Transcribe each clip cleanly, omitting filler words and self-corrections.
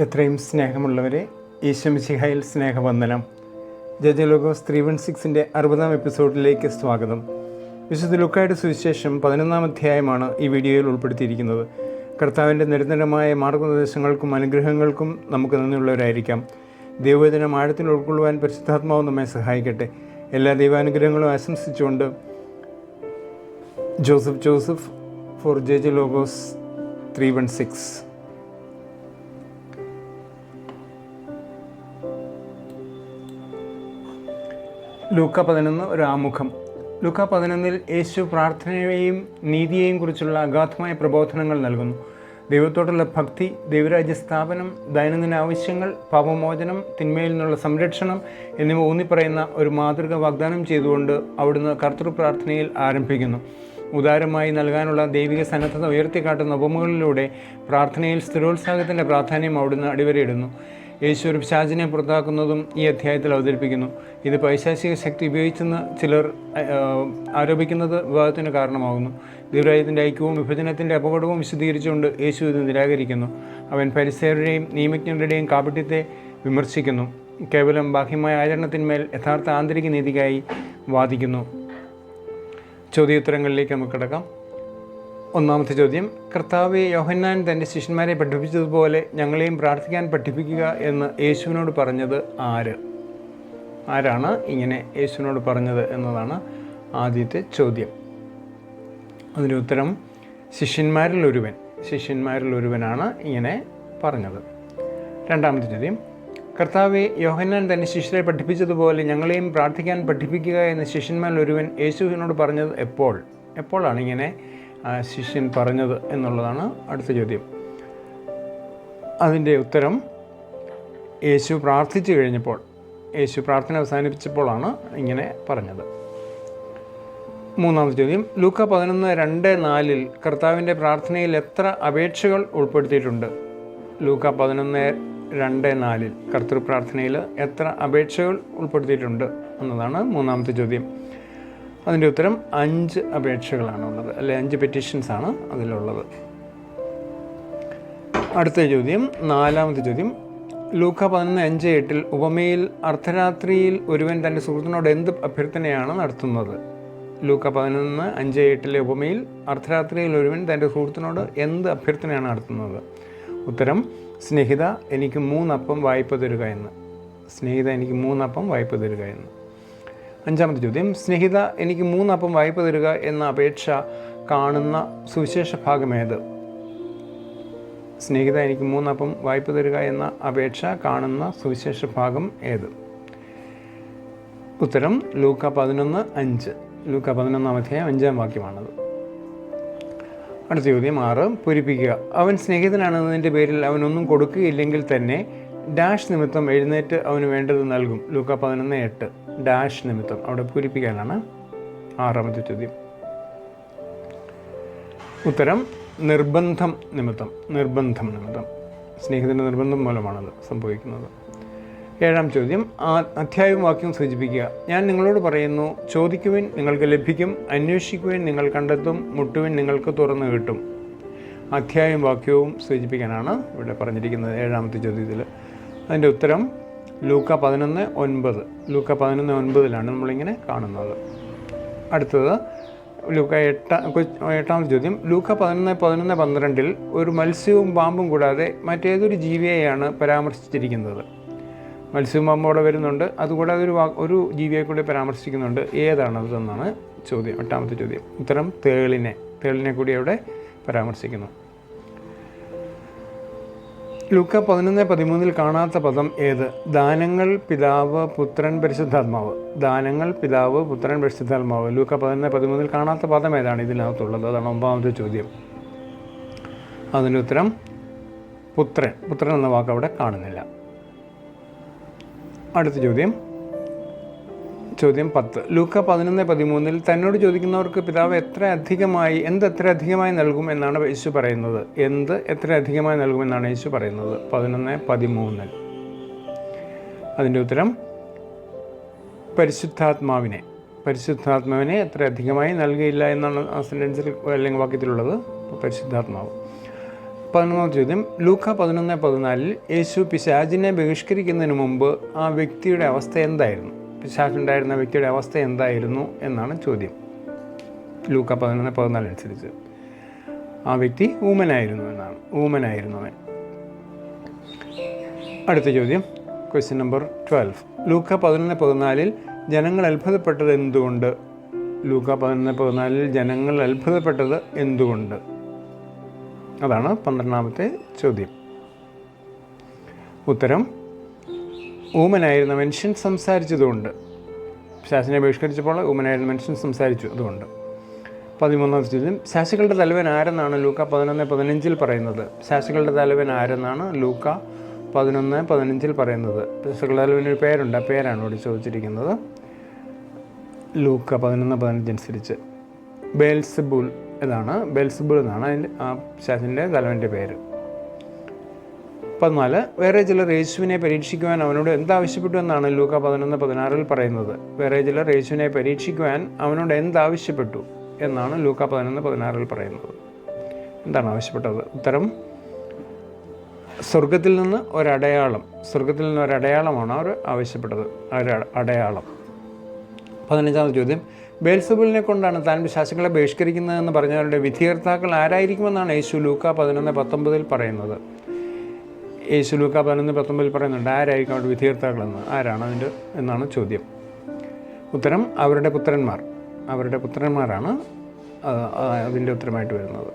എത്രയും സ്നേഹമുള്ളവരെ, ഈശോമിശിഹായിൽ സ്നേഹവന്ദനം. ജജലോഗോസ് 316 60-ാം എപ്പിസോഡിലേക്ക് സ്വാഗതം. വിശുദ്ധ ലൂക്കായുടെ സുവിശേഷം 11-ാം അധ്യായമാണ് ഈ വീഡിയോയിൽ ഉൾപ്പെടുത്തിയിരിക്കുന്നത്. കർത്താവിൻ്റെ നിരന്തരമായ മാർഗ്ഗനിർദ്ദേശങ്ങൾക്കും അനുഗ്രഹങ്ങൾക്കും നമുക്ക് നന്ദിയുള്ളവരായിരിക്കാം. ദൈവവചനം ആഴത്തിൽ ഉൾക്കൊള്ളുവാൻ പരിശുദ്ധാത്മാവ് നമ്മെ സഹായിക്കട്ടെ. എല്ലാ ദൈവാനുഗ്രഹങ്ങളും ആശംസിച്ചുകൊണ്ട് ജോസഫ് ഫോർ ജജലോഗോസ് 316. ലൂക്ക 11 ഒരു ആമുഖം. ലൂക്ക 11 യേശു പ്രാർത്ഥനയെയും നീതിയെയും കുറിച്ചുള്ള അഗാധമായ പ്രബോധനങ്ങൾ നൽകുന്നു. ദൈവത്തോടുള്ള ഭക്തി, ദൈവരാജ്യ സ്ഥാപനം, ദൈനംദിന ആവശ്യങ്ങൾ, പാപമോചനം, തിന്മയിൽ നിന്നുള്ള സംരക്ഷണം എന്നിവ ഊന്നിപ്പറയുന്ന ഒരു മാതൃക വാഗ്ദാനം ചെയ്തുകൊണ്ട് അവിടുന്ന് കർത്തൃപ്രാർത്ഥനയിൽ ആരംഭിക്കുന്നു. ഉദാരമായി നൽകാനുള്ള ദൈവിക സന്നദ്ധത ഉയർത്തിക്കാട്ടുന്ന ഉപമകളിലൂടെ പ്രാർത്ഥനയിൽ സ്ഥിരോത്സാഹത്തിൻ്റെ പ്രാധാന്യം അവിടുന്ന് അടിവരയിടുന്നു. യേശു ഒരു പിശാചിനെ പുറത്താക്കുന്നതും ഈ അധ്യായത്തിൽ അവതരിപ്പിക്കുന്നു. ഇത് പൈശാചിക ശക്തി ഉപയോഗിച്ചെന്ന് ചിലർ ആരോപിക്കുന്നത് വിവാദത്തിന് കാരണമാകുന്നു. ദൈവരാജ്യത്തിൻ്റെ ഐക്യവും വിഭജനത്തിൻ്റെ അപകടവും വിശദീകരിച്ചുകൊണ്ട് യേശു ഇത് നിരാകരിക്കുന്നു. അവൻ ഫരിസേയരുടെയും നിയമജ്ഞരുടെയും കാപട്യത്തെ വിമർശിക്കുന്നു. കേവലം ബാഹ്യമായ ആചരണത്തിന്മേൽ യഥാർത്ഥ ആന്തരിക നീതിക്കായി വാദിക്കുന്നു. ചോദ്യോത്തരങ്ങളിലേക്ക് നമുക്ക് കിടക്കാം. ഒന്നാമത്തെ ചോദ്യം: കർത്താവെ, യോഹന്നാൻ തൻ്റെ ശിഷ്യന്മാരെ പഠിപ്പിച്ചതുപോലെ ഞങ്ങളെയും പ്രാർത്ഥിക്കാൻ പഠിപ്പിക്കുക എന്ന് യേശുവിനോട് പറഞ്ഞത് ആരാണ് ഇങ്ങനെ യേശുവിനോട് പറഞ്ഞത് എന്നതാണ് ആദ്യത്തെ ചോദ്യം. അതിൻ്റെ ഉത്തരം ശിഷ്യന്മാരിൽ ഒരുവനാണ് ഇങ്ങനെ പറഞ്ഞത്. രണ്ടാമത്തെ ചോദ്യം: കർത്താവെ, യോഹന്നാൻ തൻ്റെ ശിഷ്യരെ പഠിപ്പിച്ചതുപോലെ ഞങ്ങളെയും പ്രാർത്ഥിക്കാൻ പഠിപ്പിക്കുക എന്ന് ശിഷ്യന്മാരിൽ ഒരുവൻ യേശുവിനോട് പറഞ്ഞത് എപ്പോഴാണ് ഇങ്ങനെ ശിഷ്യൻ പറഞ്ഞത് എന്നുള്ളതാണ് അടുത്ത ചോദ്യം. അതിൻ്റെ ഉത്തരം യേശു പ്രാർത്ഥിച്ചു കഴിഞ്ഞപ്പോൾ, യേശു പ്രാർത്ഥന അവസാനിപ്പിച്ചപ്പോഴാണ് ഇങ്ങനെ പറഞ്ഞത്. മൂന്നാമത്തെ ചോദ്യം: ലൂക്ക 11:2-4 കർത്താവിൻ്റെ പ്രാർത്ഥനയിൽ എത്ര അപേക്ഷകൾ ഉൾപ്പെടുത്തിയിട്ടുണ്ട്? ലൂക്ക 11:2-4 കർത്തൃപ്രാർത്ഥനയിൽ എത്ര അപേക്ഷകൾ ഉൾപ്പെടുത്തിയിട്ടുണ്ട് എന്നതാണ് മൂന്നാമത്തെ ചോദ്യം. അതിൻ്റെ ഉത്തരം 5 അപേക്ഷകളാണുള്ളത്, അല്ലെ 5 പെറ്റീഷൻസാണ് അതിലുള്ളത്. അടുത്ത ചോദ്യം, നാലാമത്തെ ചോദ്യം: ലൂക്ക 11:5-8 ഉപമയിൽ അർദ്ധരാത്രിയിൽ ഒരുവൻ തൻ്റെ സുഹൃത്തിനോട് എന്ത് അഭ്യർത്ഥനയാണ് നടത്തുന്നത്? ലൂക്ക 11:5-8 ഉപമയിൽ അർദ്ധരാത്രിയിൽ ഒരുവൻ തൻ്റെ സുഹൃത്തിനോട് എന്ത് അഭ്യർത്ഥനയാണ് നടത്തുന്നത്? ഉത്തരം: സ്നേഹിത, എനിക്ക് 3 അപ്പം വായ്പ തരിക എന്ന്. അഞ്ചാമത്തെ ചോദ്യം: സ്നേഹിത, എനിക്ക് 3 അപ്പം വായ്പ തരിക എന്ന അപേക്ഷ കാണുന്ന സുവിശേഷ ഭാഗം ഏത്? സ്നേഹിത, എനിക്ക് 3 അപ്പം വായ്പ തരിക എന്ന അപേക്ഷ കാണുന്ന സുവിശേഷ ഭാഗം ഏത്? ഉത്തരം ലൂക്ക 11:5. ലൂക്ക 11-ാം അധ്യായം 5-ാം വാക്യമാണത്. അടുത്ത ചോദ്യം 6: പൂരിപ്പിക്കുക. അവൻ സ്നേഹിതനാണെന്നതിൻ്റെ പേരിൽ അവനൊന്നും കൊടുക്കുകയില്ലെങ്കിൽ തന്നെ ഡാഷ് നിമിത്തം എഴുന്നേറ്റ് അവന് വേണ്ടത് നൽകും. ലൂക്ക 11:8 ഡാഷ് നിമിത്തം അവിടെ പൂരിപ്പിക്കാനാണ് 6-ാമത്തെ ചോദ്യം. ഉത്തരം നിർബന്ധം നിമിത്തം. സ്നേഹിതൻ്റെ നിർബന്ധം മൂലമാണത് സംഭവിക്കുന്നത്. 7-ാം ചോദ്യം അധ്യായവും വാക്യവും സൂചിപ്പിക്കുക. ഞാൻ നിങ്ങളോട് പറയുന്നു, ചോദിക്കുവിൻ നിങ്ങൾക്ക് ലഭിക്കും, അന്വേഷിക്കുവിൻ നിങ്ങൾ കണ്ടെത്തും, മുട്ടുവിൻ നിങ്ങൾക്ക് തുറന്നു കിട്ടും. അധ്യായവും വാക്യവും സൂചിപ്പിക്കാനാണ് ഇവിടെ പറഞ്ഞിരിക്കുന്നത് 7-ാമത്തെ ചോദ്യത്തിൽ. അതിൻ്റെ ഉത്തരം ലൂക്ക 11:9. ലൂക്ക 11:9 നമ്മളിങ്ങനെ കാണുന്നത്. അടുത്തത് ലൂക്ക 8-ാമത്തെ ചോദ്യം. ലൂക്ക 11:12 ഒരു മത്സ്യവും പാമ്പും കൂടാതെ മറ്റേതൊരു ജീവിയെയാണ് പരാമർശിച്ചിരിക്കുന്നത്? മത്സ്യവും പാമ്പും അവിടെ വരുന്നുണ്ട്, അതുകൂടാതെ ഒരു ജീവിയെ കൂടി പരാമർശിക്കുന്നുണ്ട്. ഏതാണതെന്നാണ് ചോദ്യം, 8-ാമത്തെ ചോദ്യം. ഉത്തരം തേളിനെ കൂടി അവിടെ പരാമർശിക്കുന്നു. ലൂക്ക 11:13 കാണാത്ത പദം ഏത്? ദാനങ്ങൾ, പിതാവ്, പുത്രൻ, പരിശുദ്ധാത്മാവ്. ലൂക്ക 11:13 കാണാത്ത പദം ഏതാണ് ഇതിനകത്തുള്ളത്? അതാണ് 9-ാമത്തെ ചോദ്യം. അതിൻ്റെ ഉത്തരം പുത്രൻ എന്ന വാക്ക് അവിടെ കാണുന്നില്ല. അടുത്ത ചോദ്യം 10. ലൂക്ക 11:13 തന്നോട് ചോദിക്കുന്നവർക്ക് പിതാവ് എത്ര അധികമായി നൽകും എന്നാണ് യേശു പറയുന്നത്? എത്ര അധികമായി നൽകുമെന്നാണ് യേശു പറയുന്നത്? 11:13. അതിൻ്റെ ഉത്തരം പരിശുദ്ധാത്മാവിനെ എത്ര അധികമായി നൽകിയില്ല എന്നാണ് ആ സെൻറ്റൻസിൽ അല്ലെങ്കിൽ വാക്യത്തിലുള്ളത്. പരിശുദ്ധാത്മാവ്. 11-ാം ചോദ്യം, ലൂക്ക 11:14 യേശു പിശാചിനെ ബഹിഷ്കരിക്കുന്നതിന് മുമ്പ് ആ വ്യക്തിയുടെ അവസ്ഥ എന്തായിരുന്നു? പിശാചുണ്ടായിരുന്ന വ്യക്തിയുടെ അവസ്ഥ എന്തായിരുന്നു എന്നാണ് ചോദ്യം. ലൂക്ക 11:14 അനുസരിച്ച് ആ വ്യക്തി ഊമനായിരുന്നു എന്നാണ്. ഊമനായിരുന്നവൻ. അടുത്ത ചോദ്യം, ക്വസ്റ്റ്യൻ നമ്പർ 12. ലൂക്ക 11:14 ജനങ്ങൾ അത്ഭുതപ്പെട്ടത് എന്തുകൊണ്ട്? ലൂക്ക 11:14 ജനങ്ങൾ അത്ഭുതപ്പെട്ടത് എന്തുകൊണ്ട്? അതാണ് 12-ാമത്തെ ചോദ്യം. ഉത്തരം, ഊമനായിരുന്ന മനുഷ്യൻ സംസാരിച്ചതുകൊണ്ട്. പിശാചിനെ ബഹിഷ്കരിച്ചപ്പോൾ ഊമനായിരുന്ന മനുഷ്യൻ സംസാരിച്ചു, അതുകൊണ്ട്. 13-ാമത്തെ ചോദ്യം, പിശാചുകളുടെ തലവൻ ആരെന്നാണ് ലൂക്ക 11:15 പറയുന്നത്? പിശാചുകളുടെ തലവൻ ആരെന്നാണ് ലൂക്ക 11:15 പറയുന്നത്? പിശാചുകളുടെ തലവനൊരു പേരുണ്ട്, ആ പേരാണ് ഇവിടെ ചോദിച്ചിരിക്കുന്നത്. ലൂക്ക 11:15 അനുസരിച്ച് ബേൽസെബൂൽ എന്നാണ്. ബേൽസെബൂൽ എന്നാണ് അതിൻ്റെ ആ പിശാചിൻ്റെ തലവൻ്റെ പേര്. 14, വേറെ ചിലർ യേശുവിനെ പരീക്ഷിക്കുവാൻ അവനോട് എന്താവശ്യപ്പെട്ടു എന്നാണ് ലൂക്ക 11:16 പറയുന്നത്? വേറെ ചിലർ യേശുവിനെ പരീക്ഷിക്കുവാൻ അവനോട് എന്താവശ്യപ്പെട്ടു എന്നാണ് ലൂക്ക 11:16 പറയുന്നത്? എന്താണ് ആവശ്യപ്പെട്ടത്? ഉത്തരം, സ്വർഗത്തിൽ നിന്ന് ഒരടയാളമാണ് അവർ ആവശ്യപ്പെട്ടത്, അടയാളം. 15-ാമത്തെ ചോദ്യം, ബേൽസെബൂലിനെ കൊണ്ടാണ് താൻ പിശാചുക്കളെ ബഹിഷ്കരിക്കുന്നതെന്ന് പറഞ്ഞവരുടെ വിധികർത്താക്കൾ ആരായിരിക്കുമെന്നാണ് യേശു ലൂക്ക 11:19 പറയുന്നത്? യേശു ലൂക്ക 11:19 പറയുന്നുണ്ട് ആരായിരിക്കും അവരുടെ വിധികർത്താക്കളെന്ന്. ആരാണ് അതിൻ്റെ എന്നാണ് ചോദ്യം. ഉത്തരം, അവരുടെ പുത്രന്മാരാണ് അതിൻ്റെ ഉത്തരമായിട്ട് വരുന്നത്.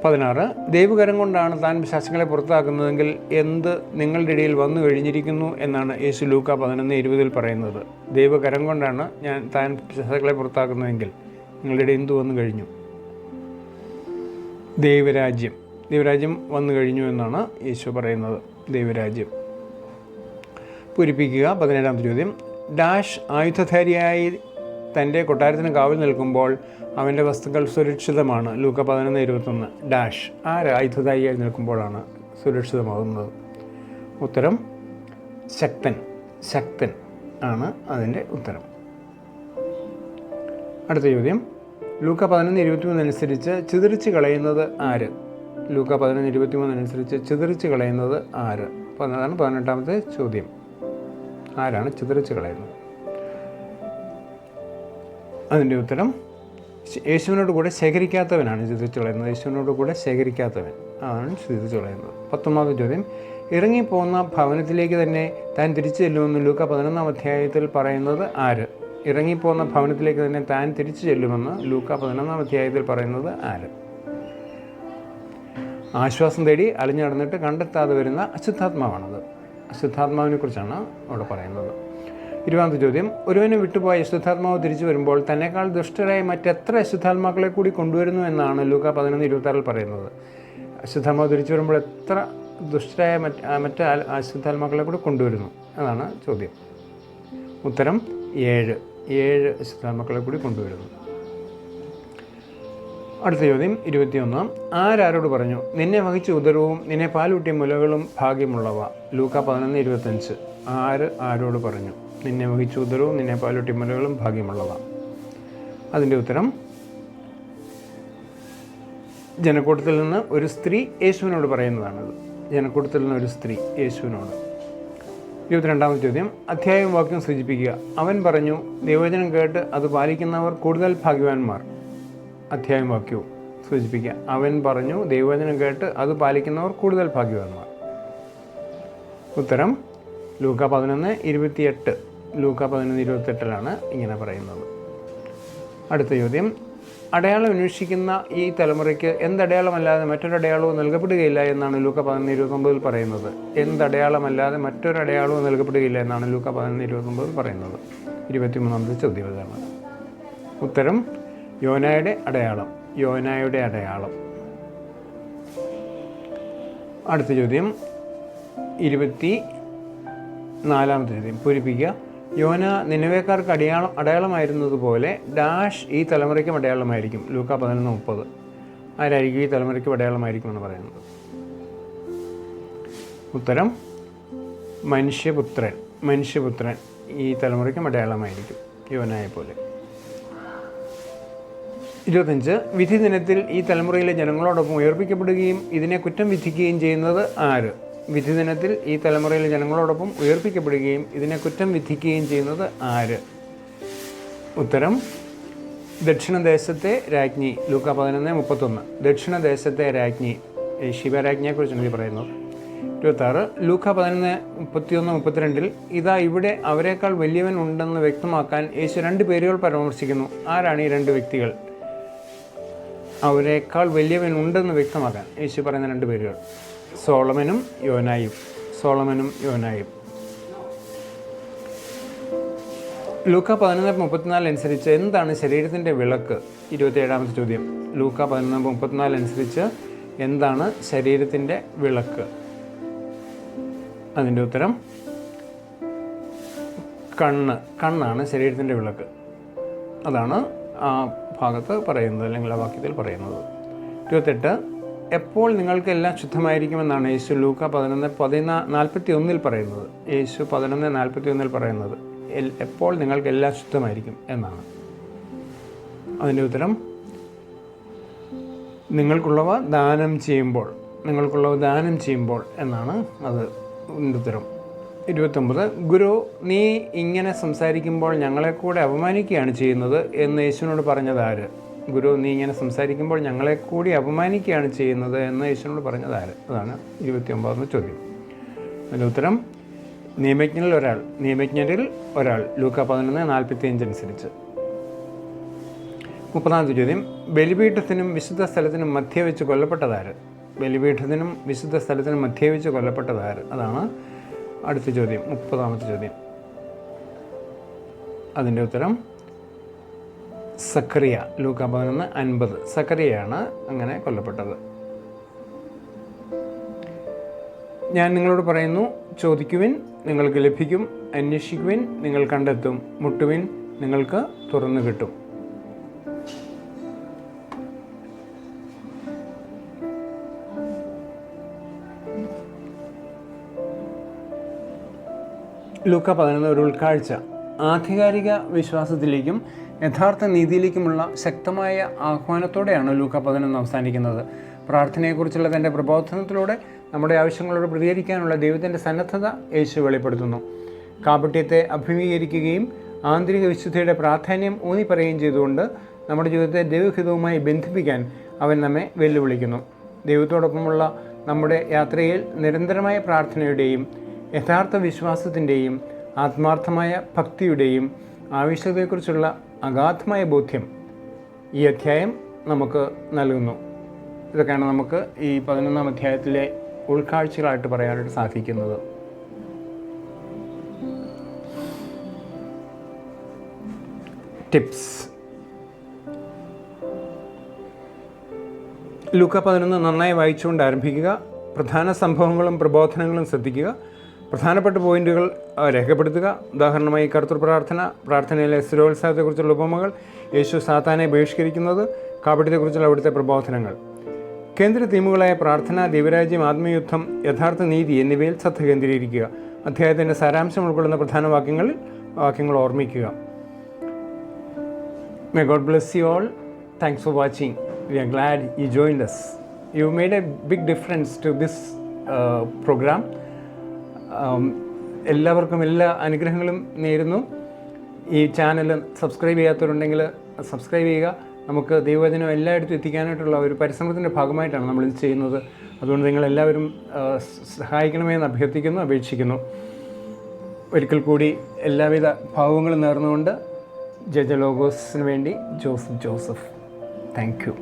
16, ദൈവകരം കൊണ്ടാണ് താൻ പിശാചുക്കളെ പുറത്താക്കുന്നതെങ്കിൽ എന്ത് നിങ്ങളുടെ ഇടയിൽ വന്നു കഴിഞ്ഞിരിക്കുന്നു എന്നാണ് യേശു ലൂക്ക 11:20 പറയുന്നത്? ദൈവകരം കൊണ്ടാണ് താൻ പിശാചുക്കളെ പുറത്താക്കുന്നതെങ്കിൽ നിങ്ങളുടെ ഇടയിൽ എന്ത് വന്നു കഴിഞ്ഞു? ദൈവരാജ്യം വന്നു കഴിഞ്ഞു എന്നാണ് യേശു പറയുന്നത്. ദൈവരാജ്യം പൂരിപ്പിക്കുക. 17-ാമത്തെ ചോദ്യം, ഡാഷ് ആയുധധാരിയായി തൻ്റെ കൊട്ടാരത്തിന് കാവൽ നിൽക്കുമ്പോൾ അവൻ്റെ വസ്തുക്കൾ സുരക്ഷിതമാണ്. ലൂക്ക 11:21 ഡാഷ് ആയുധധാരിയായി നിൽക്കുമ്പോഴാണ് സുരക്ഷിതമാകുന്നത്? ഉത്തരം, ശക്തൻ ആണ് അതിൻ്റെ ഉത്തരം. അടുത്ത ചോദ്യം, ലൂക്ക 11:23 അനുസരിച്ച് ചിതറിച്ച് കളയുന്നത് ആര്? ലൂക്ക 11:23 അനുസരിച്ച് ചിതറിച്ച് കളയുന്നത് ആര്? അതാണ് 18-ാമത്തെ ചോദ്യം. ആരാണ് ചിതറിച്ച് കളയുന്നത്? അതിൻ്റെ ഉത്തരം, യേശുവിനോട് കൂടെ ശേഖരിക്കാത്തവനാണ് ചിതറിച്ച് കളയുന്നത്. യേശുവിനോട് കൂടെ ശേഖരിക്കാത്തവൻ ആണ് ചിതറിച്ച് കളയുന്നത്. 19-ാമത്തെ ചോദ്യം, ഇറങ്ങിപ്പോകുന്ന ഭവനത്തിലേക്ക് തന്നെ താൻ തിരിച്ചു ചെല്ലുമെന്ന് ലൂക്ക 11-ാം അധ്യായത്തിൽ പറയുന്നത് ആര്? ഇറങ്ങിപ്പോകുന്ന ഭവനത്തിലേക്ക് തന്നെ താൻ തിരിച്ചു ചെല്ലുമെന്ന് ലൂക്ക 11-ാം അധ്യായത്തിൽ പറയുന്നത് ആര്? ആശ്വാസം തേടി അലഞ്ഞു നടന്നിട്ട് കണ്ടെത്താതെ വരുന്ന അശുദ്ധാത്മാവാണത്. അശുദ്ധാത്മാവിനെ കുറിച്ചാണ് അവിടെ പറയുന്നത്. 20-ാമത്തെ ചോദ്യം, ഒരുവനെ വിട്ടുപോയ അശുദ്ധാത്മാവ് തിരിച്ചു വരുമ്പോൾ തന്നെക്കാൾ ദുഷ്ടരായ മറ്റെത്ര അശുദ്ധാത്മാക്കളെ കൂടി കൊണ്ടുവരുന്നു എന്നാണ് ലൂക്ക 11:26 പറയുന്നത്? അശുദ്ധാത്മാവ് തിരിച്ചു വരുമ്പോൾ എത്ര ദുഷ്ടരായ മറ്റ് അശുദ്ധാത്മാക്കളെ കൂടി കൊണ്ടുവരുന്നു? അതാണ് ചോദ്യം. ഉത്തരം, 7 അശുദ്ധാത്മാക്കളെ കൂടി കൊണ്ടുവരുന്നു. അടുത്ത ചോദ്യം 21, ആരോട് പറഞ്ഞു നിന്നെ വഹിച്ച ഉദരവും നിന്നെ പാലൂട്ടിയ മുലകളും ഭാഗ്യമുള്ളവ? ലൂക്ക 11:25 ആരോട് പറഞ്ഞു നിന്നെ വഹിച്ച ഉദരവും നിന്നെ പാലൂട്ടിയ മുലകളും ഭാഗ്യമുള്ളവ? അതിൻ്റെ ഉത്തരം, ജനക്കൂട്ടത്തിൽ നിന്ന് ഒരു സ്ത്രീ യേശുവിനോട് പറയുന്നതാണത്. ജനക്കൂട്ടത്തിൽ നിന്ന് ഒരു സ്ത്രീ യേശുവിനോട്. 22-ാമത്തെ ചോദ്യം, അധ്യായവും വാക്യം സൂചിപ്പിക്കുക. അവൻ പറഞ്ഞു ദൈവവചനം കേട്ട് അത് പാലിക്കുന്നവർ കൂടുതൽ ഭാഗ്യവാന്മാർ. അധ്യായം വാക്യവും സൂചിപ്പിക്കുക. അവൻ പറഞ്ഞു ദൈവവചനം കേട്ട് അത് പാലിക്കുന്നവർ കൂടുതൽ ഭാഗ്യവാന്മാർ. ഉത്തരം, ലൂക്ക 11:28. ലൂക്ക 11:28 ഇങ്ങനെ പറയുന്നത്. അടുത്ത ചോദ്യം, അടയാളം അന്വേഷിക്കുന്ന ഈ തലമുറയ്ക്ക് എന്തടയാളമല്ലാതെ മറ്റൊരടയാളവും നൽകപ്പെടുകയില്ല എന്നാണ് ലൂക്ക 11:29 പറയുന്നത്? എന്തടയാളമല്ലാതെ മറ്റൊരടയാളവും നൽകപ്പെടുകയില്ല എന്നാണ് ലൂക്ക 11:29 പറയുന്നത്? 23-ാമത്തെ ചോദ്യം ഇതാണ്. ഉത്തരം, യോനായുടെ അടയാളം. അടുത്ത ചോദ്യം 24-ാമത്തെ ചോദ്യം പൂരിപ്പിക്കുക. യോന നിനവേക്കാർക്ക് അടയാളമായിരുന്നതുപോലെ ഡാഷ് ഈ തലമുറയ്ക്കും അടയാളമായിരിക്കും. ലൂക്ക 11:30 ആരായിരിക്കും ഈ തലമുറയ്ക്കും അടയാളമായിരിക്കുമെന്ന് പറയുന്നത്? ഉത്തരം, മനുഷ്യപുത്രൻ ഈ തലമുറയ്ക്കും അടയാളമായിരിക്കും യോനായെ പോലെ. 25. വിധി ദിനത്തിൽ ഈ തലമുറയിലെ ജനങ്ങളോടൊപ്പം ഉയർപ്പിക്കപ്പെടുകയും ഇതിനെ കുറ്റം വിധിക്കുകയും ചെയ്യുന്നത് ആര്? വിധി ദിനത്തിൽ ഈ തലമുറയിലെ ജനങ്ങളോടൊപ്പം ഉയർപ്പിക്കപ്പെടുകയും ഇതിനെ കുറ്റം വിധിക്കുകയും ചെയ്യുന്നത് ആര്? ഉത്തരം ദക്ഷിണദേശത്തെ രാജ്ഞി. ലൂക്ക 11:31. ദക്ഷിണദേശത്തെ രാജ്ഞി ശിവരാജ്ഞിയെക്കുറിച്ചാണ് ഇത് പറയുന്നത്. 26. ലൂക്ക 11:31-32 ഇതാ ഇവിടെ അവരെക്കാൾ വലിയവൻ ഉണ്ടെന്ന് വ്യക്തമാക്കാൻ യേശു 2 പേരുകൾ പരാമർശിക്കുന്നു. ആരാണ് ഈ 2 വ്യക്തികൾ? അവരെക്കാൾ വലിയവൻ ഉണ്ടെന്ന് വ്യക്തമാക്കാൻ യേശു പറയുന്ന 2 പേരുകൾ സോളമനും യോനായും. സോളമനും യോനായും. ലൂക്ക 11:34 അനുസരിച്ച് എന്താണ് ശരീരത്തിൻ്റെ വിളക്ക്? 27ാമത്തെ ചോദ്യം. ലൂക്ക 11:34 അനുസരിച്ച് എന്താണ് ശരീരത്തിൻ്റെ വിളക്ക്? അതിൻ്റെ ഉത്തരം കണ്ണാണ് ശരീരത്തിൻ്റെ വിളക്ക്. അതാണ് ആ ഭാഗത്ത് പറയുന്നത്, അല്ലെങ്കിൽ ആ വാക്യത്തിൽ പറയുന്നത്. 28. എപ്പോൾ നിങ്ങൾക്ക് എല്ലാം ശുദ്ധമായിരിക്കുമെന്നാണ് യേശു ലൂക്ക 11:41 പറയുന്നത്. യേശു 11:41 പറയുന്നത് എപ്പോൾ നിങ്ങൾക്ക് എല്ലാം ശുദ്ധമായിരിക്കും എന്നാണ്. അതിൻ്റെ ഉത്തരം നിങ്ങൾക്കുള്ളവ ദാനം ചെയ്യുമ്പോൾ എന്നാണ് അത് ഉത്തരം. 29. ഗുരു, നീ ഇങ്ങനെ സംസാരിക്കുമ്പോൾ ഞങ്ങളെ കൂടെ അപമാനിക്കുകയാണ് ചെയ്യുന്നത് എന്ന് യേശുവിനോട് പറഞ്ഞത് ആര്? ഗുരു, നീ ഇങ്ങനെ സംസാരിക്കുമ്പോൾ ഞങ്ങളെ കൂടി അപമാനിക്കുകയാണ് ചെയ്യുന്നത് എന്ന് യേശുവിനോട് പറഞ്ഞത് ആര്? അതാണ് 29ാമത്തെ ചോദ്യം. അതിൻ്റെ ഉത്തരം നിയമജ്ഞരിൽ ഒരാൾ. ലൂക്ക 11:45 അനുസരിച്ച്. 30ാമത്തെ ചോദ്യം. ബലിപീഠത്തിനും വിശുദ്ധ സ്ഥലത്തിനും മധ്യേ വെച്ച് കൊല്ലപ്പെട്ടതാര്? ബലിപീഠത്തിനും വിശുദ്ധ സ്ഥലത്തിനും മധ്യേ വെച്ച് കൊല്ലപ്പെട്ടതാര്? അതാണ് അടുത്ത ചോദ്യം, 30ാമത്തെ ചോദ്യം. അതിൻ്റെ ഉത്തരം സക്കറിയ. ലൂക്ക 11:50. സക്കറിയയാണ് അങ്ങനെ കൊല്ലപ്പെട്ടത്. ഞാൻ നിങ്ങളോട് പറയുന്നു, ചോദിക്കുവിൻ നിങ്ങൾക്ക് ലഭിക്കും, അന്വേഷിക്കുവിൻ നിങ്ങൾ കണ്ടെത്തും, മുട്ടുവിൻ നിങ്ങൾക്ക് തുറന്നു കിട്ടും. ലൂക്ക 11 ഒരു ഉൾക്കാഴ്ച. ആധികാരിക വിശ്വാസത്തിലേക്കും യഥാർത്ഥ നീതിയിലേക്കുമുള്ള ശക്തമായ ആഹ്വാനത്തോടെയാണ് ലൂക്ക 11 അവസാനിക്കുന്നത്. പ്രാർത്ഥനയെക്കുറിച്ചുള്ള തൻ്റെ പ്രബോധനത്തിലൂടെ നമ്മുടെ ആവശ്യങ്ങളോട് പ്രതികരിക്കാനുള്ള ദൈവത്തിൻ്റെ സന്നദ്ധത യേശു വെളിപ്പെടുത്തുന്നു. കാപട്യത്തെ അഭിമുഖീകരിക്കുകയും ആന്തരിക വിശുദ്ധിയുടെ പ്രാധാന്യം ഊന്നി പറയുകയും ചെയ്തുകൊണ്ട് നമ്മുടെ ജീവിതത്തെ ദൈവഹിതവുമായി ബന്ധിപ്പിക്കാൻ അവൻ നമ്മെ വെല്ലുവിളിക്കുന്നു. ദൈവത്തോടൊപ്പമുള്ള നമ്മുടെ യാത്രയിൽ നിരന്തരമായ പ്രാർത്ഥനയുടെയും യഥാർത്ഥ വിശ്വാസത്തിൻ്റെയും ആത്മാർത്ഥമായ ഭക്തിയുടെയും ആവശ്യകതയെക്കുറിച്ചുള്ള അഗാധമായ ബോധ്യം ഈ അധ്യായം നമുക്ക് നൽകുന്നു. ഇതൊക്കെയാണ് നമുക്ക് ഈ 11ാം അധ്യായത്തിലെ ഉൾക്കാഴ്ചകളായിട്ട് പറയാനായിട്ട് സാധിക്കുന്നത്. ടിപ്സ്. ലൂക്ക 11 നന്നായി വായിച്ചുകൊണ്ട് ആരംഭിക്കുക. പ്രധാന സംഭവങ്ങളും പ്രബോധനങ്ങളും ശ്രദ്ധിക്കുക. പ്രധാനപ്പെട്ട പോയിന്റുകൾ രേഖപ്പെടുത്തുക. ഉദാഹരണമായി കർത്തൃ പ്രാർത്ഥനയിലെ സ്ഥിരോത്സാഹത്തെക്കുറിച്ചുള്ള ഉപമകൾ, യേശു സാത്താനെ ബഹിഷ്കരിക്കുന്നത്, കാപട്യത്തെക്കുറിച്ചുള്ള അവിടുത്തെ പ്രബോധനങ്ങൾ. കേന്ദ്ര തീമുകളായ പ്രാർത്ഥന, ദൈവരാജ്യം, ആത്മയുദ്ധം, യഥാർത്ഥ നീതി എന്നിവയിൽ ശ്രദ്ധ കേന്ദ്രീകരിക്കുക. അധ്യായത്തിൻ്റെ സാരാംശം ഉൾക്കൊള്ളുന്ന പ്രധാന വാക്യങ്ങൾ ഓർമ്മിക്കുക. May God bless you all. Thanks for watching. We are glad you joined us. You made a big difference to this program. എല്ലാവർക്കും എല്ലാ അനുഗ്രഹങ്ങളും നേരുന്നു. ഈ ചാനൽ സബ്സ്ക്രൈബ് ചെയ്യാത്തവരുണ്ടെങ്കിൽ സബ്സ്ക്രൈബ് ചെയ്യുക. നമുക്ക് ദൈവവചനം എല്ലായിടത്തും എത്തിക്കാനായിട്ടുള്ള ഒരു പരിശ്രമത്തിൻ്റെ ഭാഗമായിട്ടാണ് നമ്മളിത് ചെയ്യുന്നത്. അതുകൊണ്ട് നിങ്ങളെല്ലാവരും സഹായിക്കണമെന്ന് അപേക്ഷിക്കുന്നു. ഒരിക്കൽ കൂടി എല്ലാവിധ ഭാവങ്ങളും നേർന്നുകൊണ്ട് ജജലോഗോസിന് വേണ്ടി ജോസഫ്. Thank you.